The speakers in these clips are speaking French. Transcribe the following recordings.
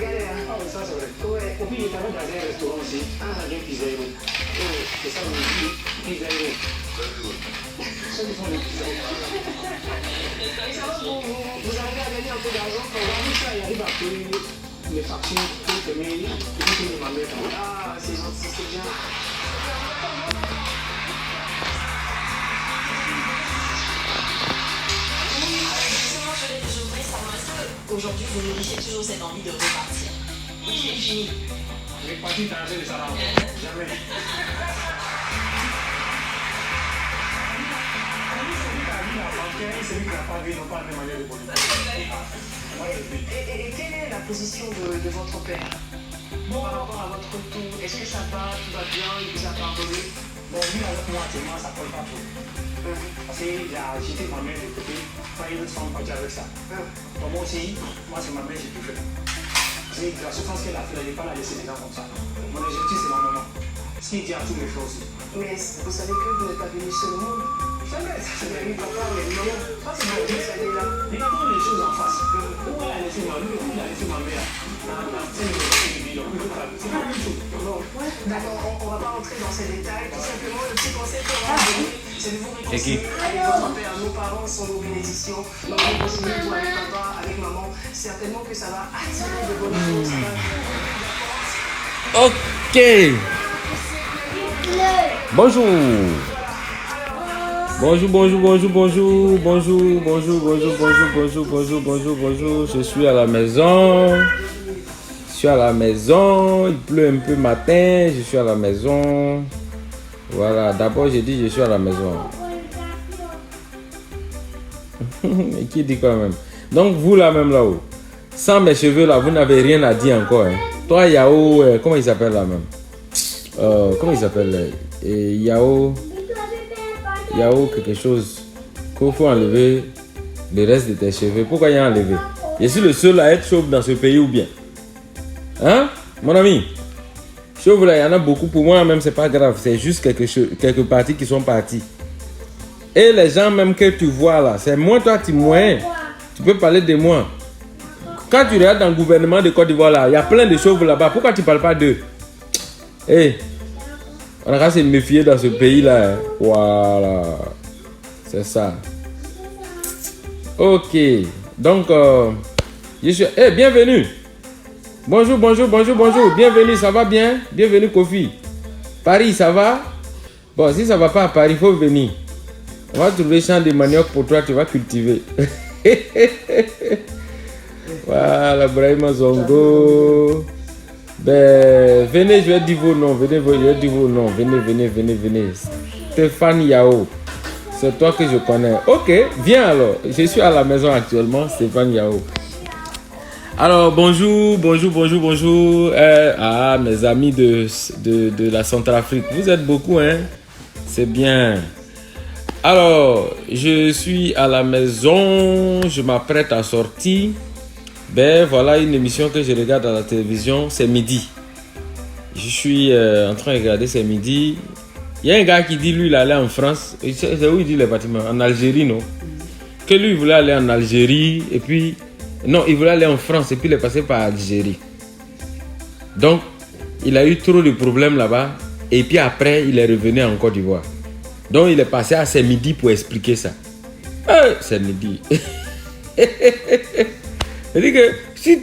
galère. Ah oui, ça c'est vrai. Ouais. Et puis il travaille dans un restaurant aussi. Ah, il y a Pizzaïro. C'est ça, on dit Pizzaïro. Ceux qui font des Pizzaïro. Et ça va, vous arrivez à gagner un peu d'argent quand Oui, ça, il arrive à payer les factures pour payer les mamelles. Ah, c'est gentil, c'est bien. Justement, je voulais que j'ouvre ça. Est-ce qu'aujourd'hui, vous nourrissez toujours cette envie de repartir? Ou c'est fini? Je vais partir dans les salons. Jamais. Celui qui n'a pas vu, n'a pas la même manière de politique. Et quelle est la position de votre père par rapport à votre retour? Est-ce que ça va, tout va bien, il vous a pardonné? Bon, lui avec moi actuellement, ça ne colle pas trop. Parce qu'il a jeté ma mère de côté, quand ils sont partis avec ça. Donc moi aussi, moi c'est ma mère, j'ai tout fait. C'est la souffrance qu'elle a fait, elle n'est pas la laisser les gens comme ça. Mon objectif c'est ma maman. Ce qu'il dit à tous mes frères aussi. Mais vous savez que vous n'êtes pas venu seul au monde. C'est vrai, ça c'est vrai. Oui, papa, mais maman, ça c'est bon, vous savez là. Regardons les choses en face. Où elle a laissé ma mère, où elle a laissé ma mère. C'est pas la même chose. Bon, d'accord, on va pas rentrer dans ces détails. Tout simplement, le petit conseil qu'on va vous donner, c'est de vous réconcilier avec votre père. Nos parents sont nos bénédictions. Donc, réconciliez-vous avec papa, avec maman. Certainement que ça va attirer de bonnes choses. Ok. Bonjour. Bonjour, bonjour, bonjour, bonjour, bonjour, bonjour, bonjour, bonjour, bonjour, bonjour, bonjour, bonjour. Je suis à la maison. Je suis à la maison. Il pleut un peu matin. Je suis à la maison. Voilà. D'abord, j'ai dit je suis à la maison. Et qui dit quand même? Donc, vous là même là-haut. Sans mes cheveux là, vous n'avez rien à dire encore. Hein. Toi, Yao, comment il s'appelle là même? Comment il s'appelle? Yao quelque chose. Qu'il faut enlever le reste de tes cheveux. Pourquoi il a enlevé? Je suis le seul à être chauve dans ce pays ou bien? Hein? Mon ami? Chauve là, il y en a beaucoup. Pour moi même, c'est pas grave. C'est juste quelques parties qui sont parties. Et les gens même que tu vois là, c'est moi, toi, tu moins. Tu peux parler de moi. Quand tu regardes dans le gouvernement de Côte d'Ivoire là, il y a plein de chauves là-bas. Pourquoi tu ne parles pas d'eux? Hey, on a qu'à se méfier dans ce pays-là. Hein. Voilà. C'est ça. Ok. Donc, je suis... Hey, bienvenue. Bonjour, bonjour, bonjour, bonjour. Bienvenue, ça va bien? Bienvenue, Kofi. Paris, ça va? Bon, si ça ne va pas à Paris, il faut venir. On va trouver champ de manioc pour toi, tu vas cultiver. Voilà, Brahima Zongo. Ben, venez, je vais dire vos noms. Venez, je vais dire vos noms. Venez. Stéphane Yao. C'est toi que je connais. Ok, viens alors. Je suis à la maison actuellement, Stéphane Yao. Alors, bonjour. Mes amis de la Centrafrique. Vous êtes beaucoup, hein? C'est bien. Alors, je suis à la maison. Je m'apprête à sortir. Ben voilà une émission que je regarde à la télévision, c'est midi. Je suis en train de regarder, c'est midi. Il y a un gars qui dit lui il allait en France. C'est où il dit les bâtiments? En Algérie, non? Que lui il voulait aller en Algérie et puis... Non, il voulait aller en France et puis il est passé par Algérie. Donc, il a eu trop de problèmes là-bas et puis après il est revenu en Côte d'Ivoire. Donc il est passé à c'est midi pour expliquer ça. C'est midi. C'est-à-dire que si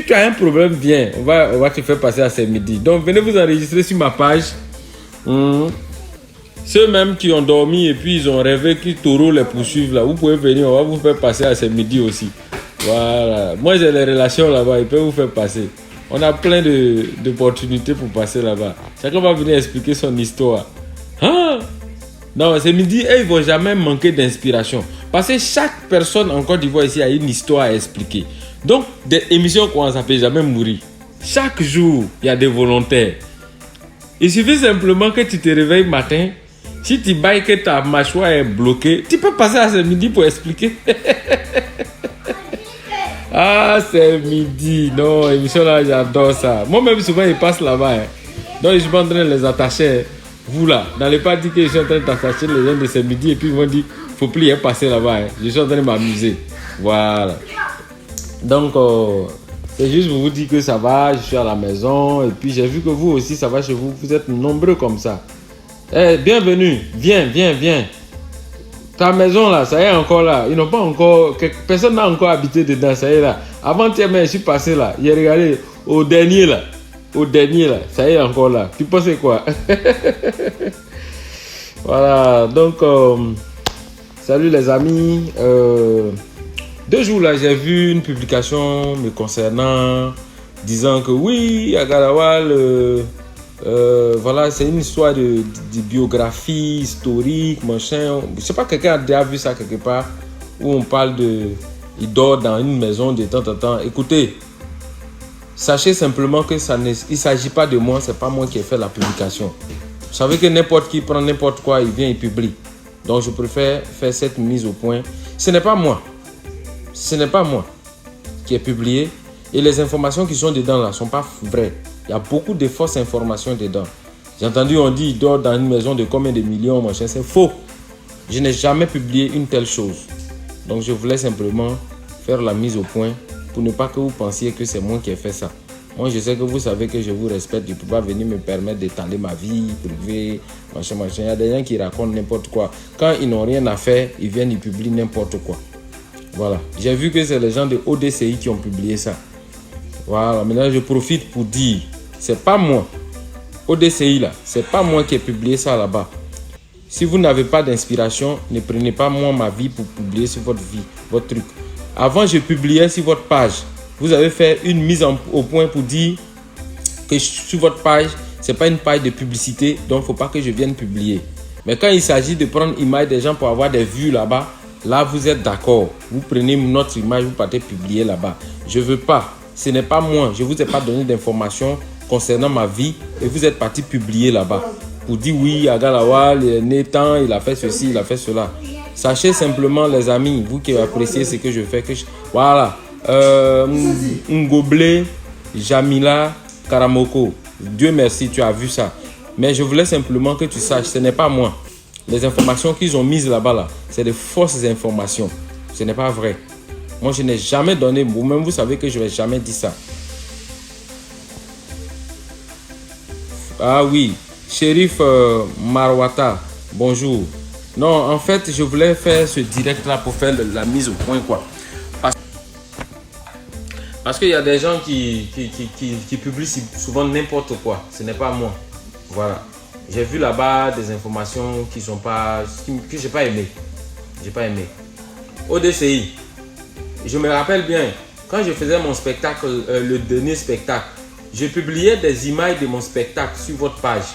tu as un problème, viens, on va te faire passer à ce midi. Donc venez vous enregistrer sur ma page. Ceux même qui ont dormi et puis ils ont rêvé que Taureau les poursuivent là, vous pouvez venir, on va vous faire passer à ce midi aussi. Voilà. Moi j'ai les relations là-bas, ils peuvent vous faire passer. On a plein d'opportunités pour passer là-bas. Chacun va venir expliquer son histoire. Ah! Non, ce midi, ils ne vont jamais manquer d'inspiration. Parce que chaque personne en Côte d'Ivoire ici a une histoire à expliquer. Donc, des émissions qu'on ne peut jamais mourir. Chaque jour, il y a des volontaires. Il suffit simplement que tu te réveilles matin. Si tu bailles que ta mâchoire est bloquée, tu peux passer à ce midi pour expliquer. Ah, c'est midi. Non, émission là, j'adore ça. Moi-même, souvent, ils passent là-bas. Hein. Donc, je suis en train de les attacher. Vous là, n'allez pas dire que je suis en train d'attacher les gens de ce midi et puis ils vont dire faut plus y passer là-bas. Hein. Je suis en train de m'amuser. Voilà. Donc, C'est juste pour vous dire que ça va, je suis à la maison. Et puis j'ai vu que vous aussi, ça va chez vous. Vous êtes nombreux comme ça. Eh, bienvenue. Viens, viens, viens. Ta maison là, ça y est encore là. Ils n'ont pas encore... Personne n'a encore habité dedans, ça y est là. Avant-hier, je suis passé là. J'ai regardé au dernier là. Au dernier là. Ça y est encore là. Tu pensais quoi? Voilà. Donc, salut les amis. 2 jours là, j'ai vu une publication me concernant, disant que oui, Agalawal, voilà, c'est une histoire de biographie historique, machin. Je sais pas, quelqu'un a déjà vu ça quelque part, où on parle de, il dort dans une maison de temps en temps. Écoutez, sachez simplement que ça ne, il s'agit pas de moi, c'est pas moi qui ai fait la publication. Vous savez que n'importe qui prend n'importe quoi, il vient, il publie. Donc je préfère faire cette mise au point. Ce n'est pas moi. Ce n'est pas moi qui ai publié et les informations qui sont dedans là ne sont pas vraies. Il y a beaucoup de fausses informations dedans. J'ai entendu, on dit il dort dans une maison de combien de millions, machin. C'est faux. Je n'ai jamais publié une telle chose. Donc je voulais simplement faire la mise au point pour ne pas que vous pensiez que c'est moi qui ai fait ça. Moi je sais que vous savez que je vous respecte. Je ne peux pas venir me permettre d'étaler ma vie privée, machin, machin. Il y a des gens qui racontent n'importe quoi. Quand ils n'ont rien à faire, ils viennent, ils publient n'importe quoi. Voilà, j'ai vu que c'est les gens de ODCI qui ont publié ça. Voilà, maintenant je profite pour dire, c'est pas moi, ODCI là, c'est pas moi qui ai publié ça là-bas. Si vous n'avez pas d'inspiration, ne prenez pas moi ma vie pour publier sur votre vie, votre truc. Avant, je publiais sur votre page. Vous avez fait une mise au point pour dire que sur votre page, c'est pas une page de publicité, donc il ne faut pas que je vienne publier. Mais quand il s'agit de prendre l'image des gens pour avoir des vues là-bas, là, vous êtes d'accord. Vous prenez notre image, vous partez publier là-bas. Je ne veux pas. Ce n'est pas moi. Je ne vous ai pas donné d'informations concernant ma vie et vous êtes parti publier là-bas. Pour dire oui, Agalawal, il est né tant, il a fait ceci, il a fait cela. Sachez simplement, les amis, vous qui appréciez ce que je fais, voilà. Ngoblé, Jamila, Karamoko. Dieu merci, tu as vu ça. Mais je voulais simplement que tu saches, ce n'est pas moi. Les informations qu'ils ont mises là-bas, là, c'est des fausses informations. Ce n'est pas vrai. Moi, je n'ai jamais donné, vous-même, vous savez que je n'ai jamais dit ça. Ah oui, Shérif Marwata, bonjour. Non, en fait, je voulais faire ce direct-là pour faire la mise au point, quoi. Parce qu'il y a des gens qui publient souvent n'importe quoi. Ce n'est pas moi. Voilà. J'ai vu là-bas des informations qui sont pas, que j'ai pas aimé. J'ai pas aimé. ODCI, je me rappelle bien, quand je faisais mon spectacle, le dernier spectacle, je publiais des images de mon spectacle sur votre page.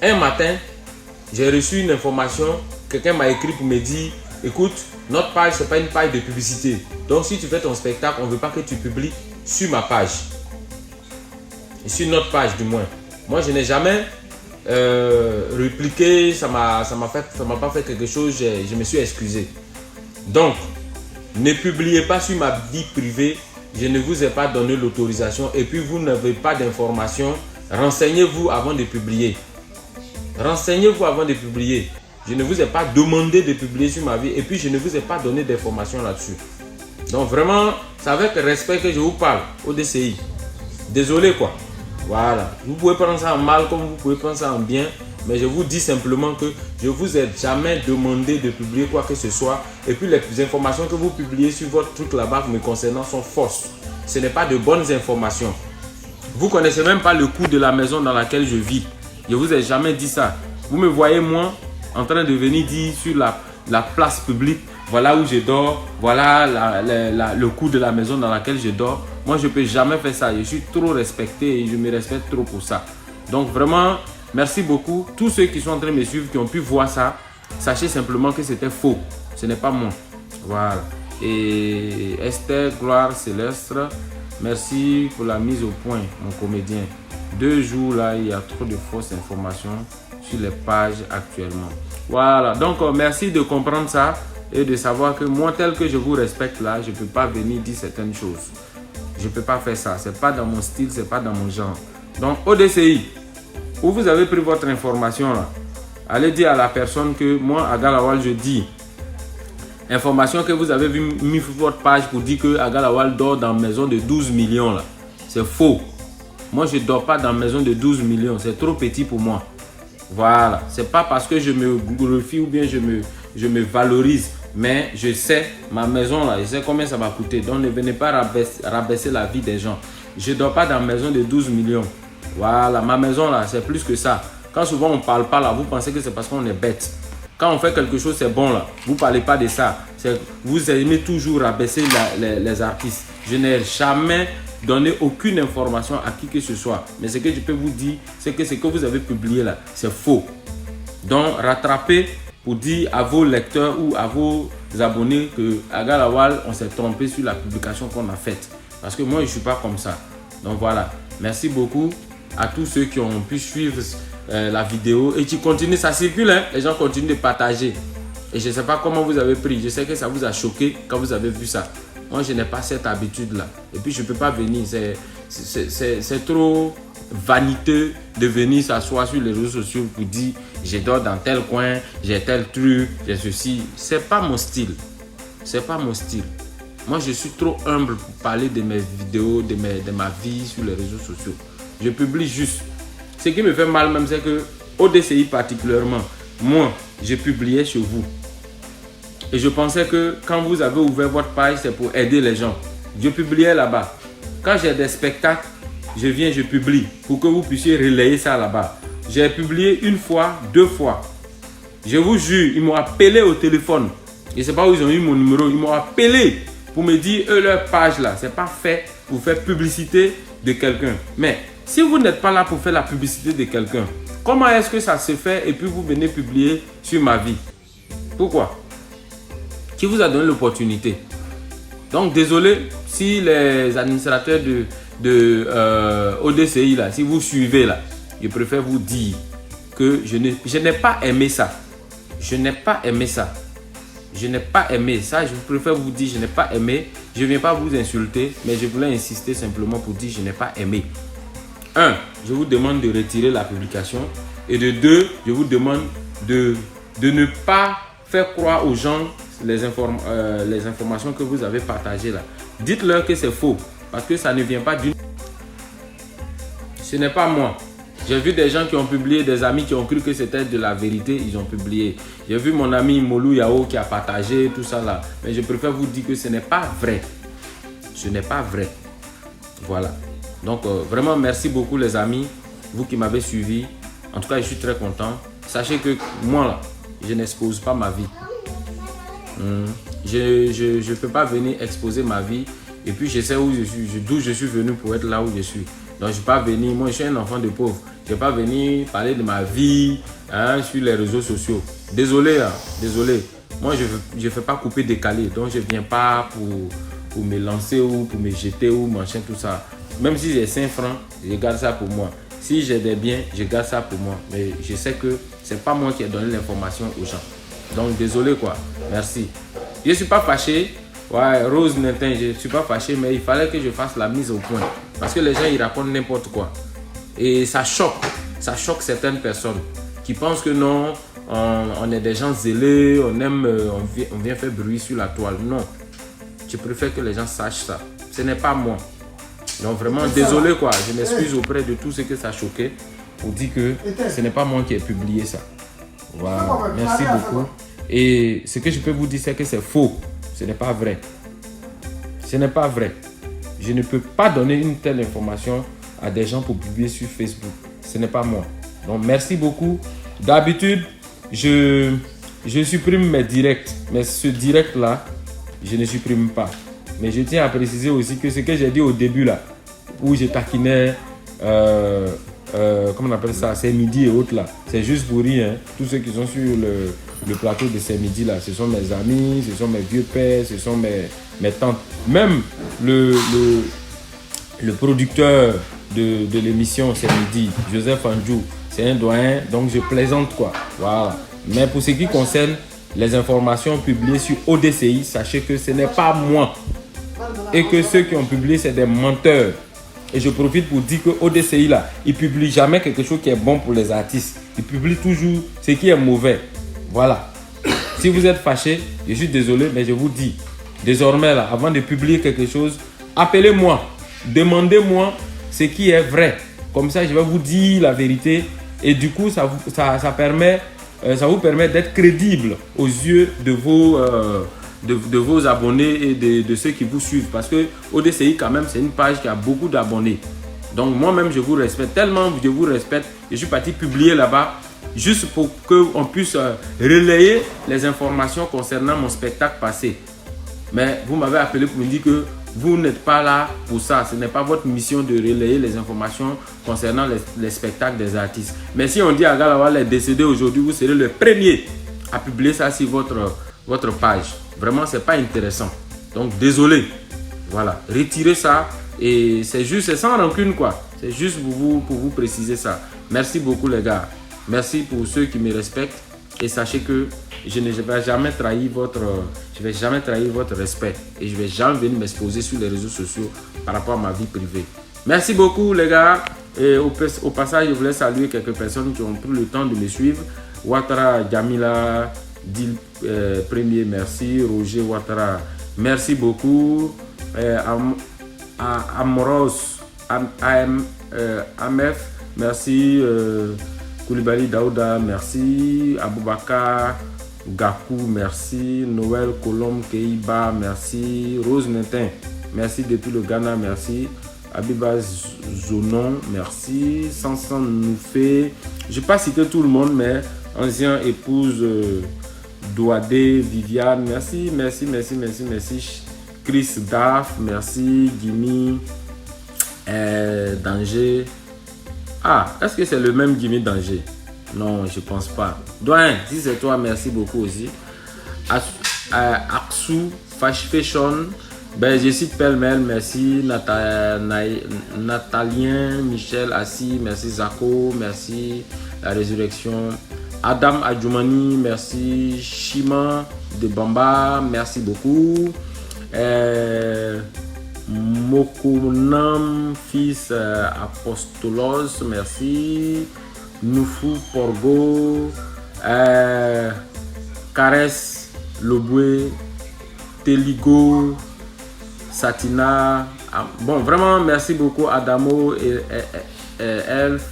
Un matin, j'ai reçu une information, quelqu'un m'a écrit pour me dire, écoute, notre page, c'est pas une page de publicité. Donc si tu fais ton spectacle, on ne veut pas que tu publies sur ma page. Et sur notre page du moins. Moi, je n'ai jamais répliqué, ça m'a pas fait quelque chose, je me suis excusé. Donc, ne publiez pas sur ma vie privée, je ne vous ai pas donné l'autorisation et puis vous n'avez pas d'informations. Renseignez-vous avant de publier. Renseignez-vous avant de publier. Je ne vous ai pas demandé de publier sur ma vie et puis je ne vous ai pas donné d'informations là-dessus. Donc vraiment, c'est avec respect que je vous parle, ODCI. Désolé quoi. Voilà. Vous pouvez prendre ça en mal comme vous pouvez prendre ça en bien. Mais je vous dis simplement que je ne vous ai jamais demandé de publier quoi que ce soit. Et puis les informations que vous publiez sur votre truc là-bas me concernant sont fausses. Ce n'est pas de bonnes informations. Vous ne connaissez même pas le coût de la maison dans laquelle je vis. Je ne vous ai jamais dit ça. Vous me voyez moi en train de venir dire sur la place publique, voilà où je dors, voilà le coût de la maison dans laquelle je dors. Moi je ne peux jamais faire ça. Je suis trop respecté et je me respecte trop pour ça. Donc vraiment, merci beaucoup. Tous ceux qui sont en train de me suivre, qui ont pu voir ça, sachez simplement que c'était faux. Ce n'est pas moi. Voilà. Et Esther Gloire Céleste, merci pour la mise au point, mon comédien. 2 jours là, il y a trop de fausses informations sur les pages actuellement. Voilà. Donc, merci de comprendre ça et de savoir que moi, tel que je vous respecte là, je ne peux pas venir dire certaines choses. Je ne peux pas faire ça. Ce n'est pas dans mon style, ce n'est pas dans mon genre. Donc, ODCI, où vous avez pris votre information là, allez dire à la personne que moi, Agalawal, je dis Information que vous avez vu mis sur votre page pour dire que Aga Lawal dort dans une maison de 12 millions là. C'est faux. Moi, je ne dors pas dans une maison de 12 millions. C'est trop petit pour moi. Voilà. C'est pas parce que je me glorifie ou bien je me valorise. Mais je sais, ma maison là, je sais combien ça va coûter. Donc ne venez pas rabaisser la vie des gens. Je ne dors pas dans une maison de 12 millions. Voilà, ma maison là, c'est plus que ça. Quand souvent on ne parle pas là, vous pensez que c'est parce qu'on est bête. Quand on fait quelque chose, c'est bon là. Vous ne parlez pas de ça. Vous aimez toujours rabaisser les artistes. Je n'ai jamais donné aucune information à qui que ce soit. Mais ce que je peux vous dire, c'est que ce que vous avez publié là, c'est faux. Donc rattrapez pour dire à vos lecteurs ou à vos abonnés que Aga Lawal, on s'est trompé sur la publication qu'on a faite. Parce que moi, je ne suis pas comme ça. Donc voilà. Merci beaucoup à tous ceux qui ont pu suivre la vidéo et qui continuent. Ça circule, hein? Les gens continuent de partager. Et je ne sais pas comment vous avez pris. Je sais que ça vous a choqué quand vous avez vu ça. Moi, je n'ai pas cette habitude-là. Et puis, je ne peux pas venir. C'est trop vaniteux de venir s'asseoir sur les réseaux sociaux pour dire je dors dans tel coin, j'ai tel truc, j'ai ceci. C'est pas mon style. C'est pas mon style. Moi, je suis trop humble pour parler de mes vidéos, de ma vie sur les réseaux sociaux. Je publie juste. Ce qui me fait mal même, c'est que ODCI particulièrement, moi, je publiais chez vous. Et je pensais que quand vous avez ouvert votre page, c'est pour aider les gens. Je publiais là-bas. Quand j'ai des spectacles, je viens, je publie pour que vous puissiez relayer ça là-bas. J'ai publié une fois, 2 fois. Je vous jure, ils m'ont appelé au téléphone. Je ne sais pas où ils ont eu mon numéro. Ils m'ont appelé pour me dire, leur page là, c'est pas fait pour faire publicité de quelqu'un. Mais si vous n'êtes pas là pour faire la publicité de quelqu'un, comment est-ce que ça se fait et puis vous venez publier sur ma vie? Pourquoi? Qui vous a donné l'opportunité? Donc désolé si les administrateurs de ODCI là, si vous suivez là, je préfère vous dire que je n'ai pas aimé ça. Je n'ai pas aimé ça. Je n'ai pas aimé ça. Je préfère vous dire je n'ai pas aimé. Je ne viens pas vous insulter, mais je voulais insister simplement pour dire je n'ai pas aimé. 1. Je vous demande de retirer la publication. Et de 2, je vous demande de ne pas faire croire aux gens les informations que vous avez partagées là. Dites-leur que c'est faux. Parce que ça ne vient pas d'une... Ce n'est pas moi. J'ai vu des gens qui ont publié, des amis qui ont cru que c'était de la vérité, ils ont publié. J'ai vu mon ami Molou Yao qui a partagé tout ça là. Mais je préfère vous dire que ce n'est pas vrai. Ce n'est pas vrai. Voilà. Donc vraiment merci beaucoup les amis, vous qui m'avez suivi. En tout cas, je suis très content. Sachez que moi là, je n'expose pas ma vie. Je ne peux pas venir exposer ma vie. Et puis je sais où je suis, d'où je suis venu pour être là où je suis. Donc je ne vais pas venir, moi je suis un enfant de pauvre. Je ne vais pas venir parler de ma vie sur les réseaux sociaux. Désolé, désolé. Moi je ne fais pas couper décalé. Donc je ne viens pas pour me lancer ou pour me jeter ou machin tout ça. Même si j'ai 5 francs, je garde ça pour moi. Si j'ai des biens, je garde ça pour moi. Mais je sais que ce n'est pas moi qui ai donné l'information aux gens. Donc désolé quoi. Merci. Je ne suis pas fâché. Ouais, Rose Nintin, je ne suis pas fâché, mais il fallait que je fasse la mise au point. Parce que les gens, ils racontent n'importe quoi. Et ça choque certaines personnes qui pensent que non, on est des gens zélés, on vient faire bruit sur la toile. Non, je préfère que les gens sachent ça. Ce n'est pas moi. Donc vraiment, désolé quoi, je m'excuse auprès de tous ceux que ça choquait pour dire que ce n'est pas moi qui ai publié ça. Voilà, merci beaucoup. Et ce que je peux vous dire, c'est que c'est faux. Ce n'est pas vrai. Ce n'est pas vrai. Je ne peux pas donner une telle information à des gens pour publier sur Facebook. Ce n'est pas moi. Donc, merci beaucoup. D'habitude, je supprime mes directs. Mais ce direct-là, je ne supprime pas. Mais je tiens à préciser aussi que ce que j'ai dit au début, là, où je taquinais, comment on appelle ça, C'est Midi et autres, là, c'est juste pour rire. Hein. Tous ceux qui sont sur le plateau de C'est Midi, là, ce sont mes amis, ce sont mes vieux pères, ce sont mes tantes. Même le producteur de l'émission C'est Midi, Joseph Andjou, c'est un doyen, donc je plaisante quoi. Voilà. Mais pour ce qui concerne les informations publiées sur ODCI, sachez que ce n'est pas moi. Et que ceux qui ont publié, c'est des menteurs. Et je profite pour dire que ODCI là, il ne publie jamais quelque chose qui est bon pour les artistes. Il publie toujours ce qui est mauvais. Voilà. Si vous êtes fâché, je suis désolé, mais je vous dis, désormais, là, avant de publier quelque chose, appelez-moi, demandez-moi ce qui est vrai. Comme ça, je vais vous dire la vérité. Et du coup, ça vous permet d'être crédible aux yeux de vos abonnés et de ceux qui vous suivent. Parce que ODCI, quand même, c'est une page qui a beaucoup d'abonnés. Donc, moi-même, je vous respecte. Tellement je vous respecte, je suis parti publier là-bas juste pour qu'on puisse relayer les informations concernant mon spectacle passé. Mais vous m'avez appelé pour me dire que vous n'êtes pas là pour ça. Ce n'est pas votre mission de relayer les informations concernant les spectacles des artistes. Mais si on dit à Galawal est décédé aujourd'hui, vous serez le premier à publier ça sur votre page. Vraiment, ce n'est pas intéressant. Donc, désolé. Voilà, retirez ça. Et c'est sans rancune, quoi. C'est juste pour vous préciser ça. Merci beaucoup, les gars. Merci pour ceux qui me respectent. Et sachez que je ne vais jamais trahir votre respect. Et je ne vais jamais venir m'exposer sur les réseaux sociaux par rapport à ma vie privée. Merci beaucoup, les gars. Et au passage, je voulais saluer quelques personnes qui ont pris le temps de me suivre. Ouattara Jamila, Dil Premier, merci. Roger Ouattara, merci beaucoup. Amoros, Amef, merci. Koulibaly Daouda, merci. Aboubakar Gakou, merci. Noël Colombe Keiba, merci. Rose Nintin, merci depuis le Ghana, merci. Abiba Zonon, merci. Sansan Noufé, je n'ai pas cité tout le monde, mais ancienne épouse Douadé, Viviane, merci. Chris Daf, merci. Jimmy Danger. Ah, est-ce que c'est le même Jimmy Danger? Non, je pense pas. Doyen, si c'est toi, merci beaucoup aussi. Aksu Fashion, ben, je cite pêle-mêle, merci. Natalien, Michel Assis, merci. Zako, merci. La Résurrection. Adam Adjoumani, merci. Shima de Bamba, merci beaucoup. Mokonam, fils Apostolos, merci. Noufou Porgo, Caresse Loboué, Teligo, Satina. Bon, vraiment, merci beaucoup Adamo et Elf,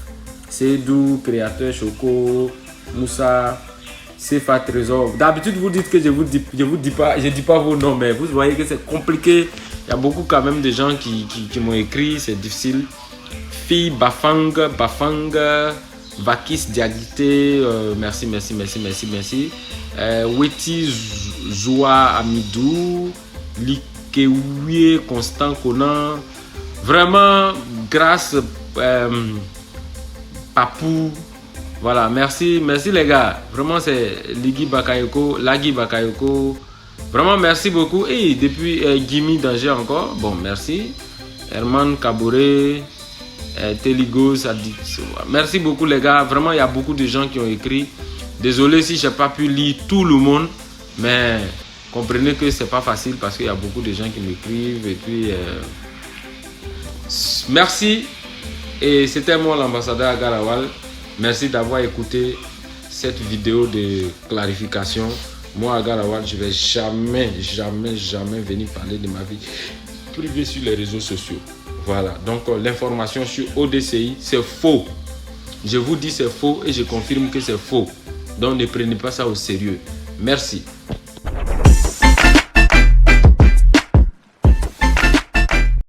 Seydou, Créateur Choco, Moussa, Sefa Trésor. D'habitude, vous dites que je dis pas vos noms, mais vous voyez que c'est compliqué. Il y a beaucoup quand même de gens qui m'ont écrit, c'est difficile. Fille Bafang, Vakis Diagité, merci. Weti Zoua Amidou, Likeouye Constant Conan. Vraiment, grâce Papou. Voilà, merci les gars. Vraiment, c'est Lagi Bakayoko. Vraiment, merci beaucoup. Et depuis Jimmy Danger encore. Bon, merci. Herman Kabouré, Teligo, Sadik. Merci beaucoup les gars. Vraiment, il y a beaucoup de gens qui ont écrit. Désolé si je n'ai pas pu lire tout le monde. Mais comprenez que ce n'est pas facile parce qu'il y a beaucoup de gens qui m'écrivent. Et puis, merci. Et c'était moi l'ambassadeur Agalawal. Merci d'avoir écouté cette vidéo de clarification. Moi, Agalawal, je ne vais jamais venir parler de ma vie privée sur les réseaux sociaux. Voilà. Donc, l'information sur ODCI, c'est faux. Je vous dis c'est faux et je confirme que c'est faux. Donc, ne prenez pas ça au sérieux. Merci.